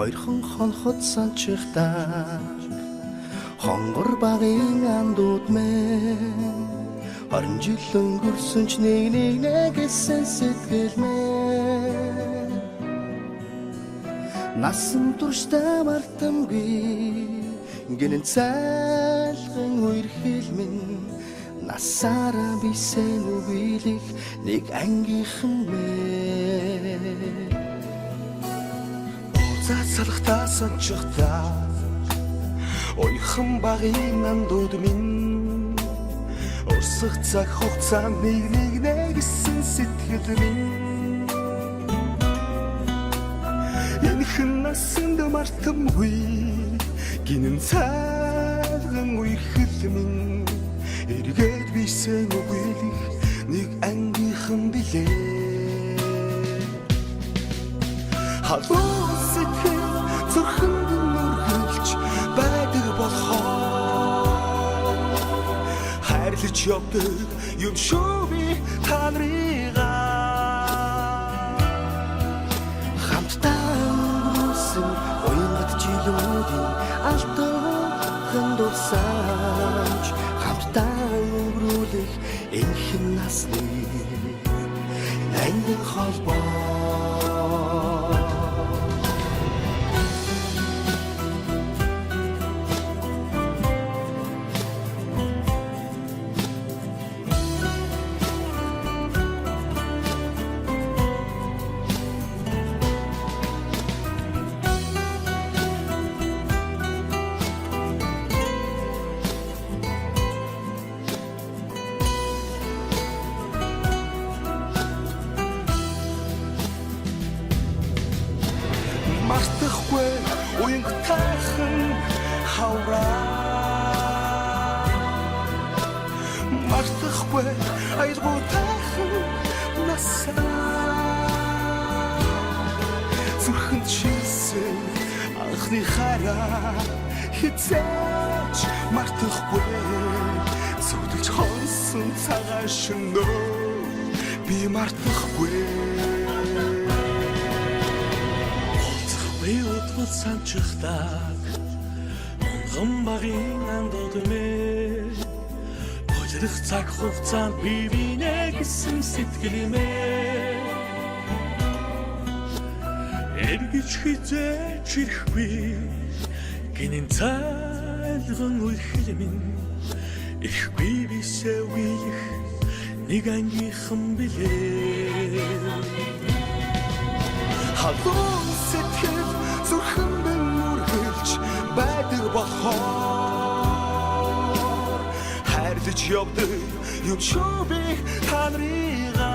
Хоёрхан хонхот санчихтаа хонгор багын андууд мэн 20 жил өнгөрсөн ч нэг гэсэн сэтгэл мэн насан туршдаа мартамгүй гинэн цайлган үерхэл минь насаараа бисен үгийлэх нэг ангийнхан мэн Цацалхтаа санчихтаа ойхон багын андууд минь урсах цаг хугацаанд нэг гэсэн сэтгэл минь энэхэн насанд мартамгүй гинэн цайлган үерхэл минь эргээд бисен үгийлэх нэг ангийнхан билээ халуун сэтгэл зүрхэнд нүргэлж байдаг болохоор хайрлаж явдаг юм шүү би та нарыгаа хамтдаа өнгөрсөн уянгат жилүүдийн алтан дурсамж хамтдаа өнгөрүүлэх энэхэн насны ангин холбоо мартахгүй уянгатайхан хавраа мартахгүй аялгуутайхан насаа зүрхэнд шийсэн анхны хараа хизээч мартахгүй зүудэлж хонсон цагаан шөнөө би мартахгүй Биутгал санчихтаа онгон багын андууд мэ Болирх цаг хугацаанд би гэсэн сэтгэл мэ эргэж хизээч ирэхгүй гинэн цайлган үерхэл минь ирэхгүй бисээ үеих нэг ангийнхан билээ халуун сэтгэл зүрхэнд нүргэлж байдаг болохоор хайрлаж явдаг юм шүү би та нарыгаа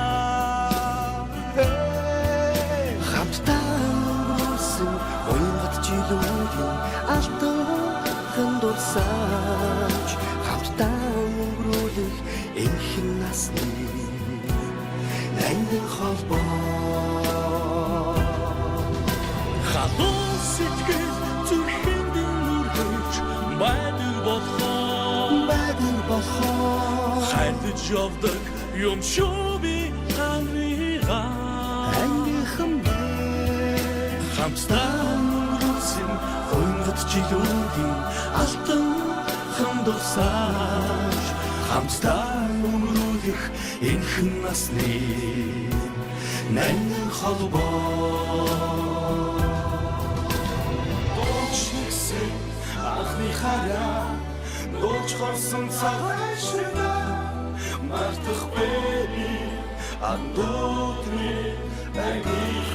хамтдаа өнгөрсөн уянгат жилүүдийн алтан дурсамж хамтдаа өнгөрүүлэх энэхэн насны ангин холбоо халуун сэтгэл зүрхэнд нүргэлж байдаг болохоор хайрлаж явдаг юм шүү би та нарыгаа ангийнхан мэн хамтдаа өнгөрсөн уянгат жилүүдийн алтан дурсамж хамтдаа өнгөрүүлэх энэхэн насны ангин холбоо Анхны хараа дуулж хорсон цагаан шөнөө мартахгүй би андуутны ангийнхан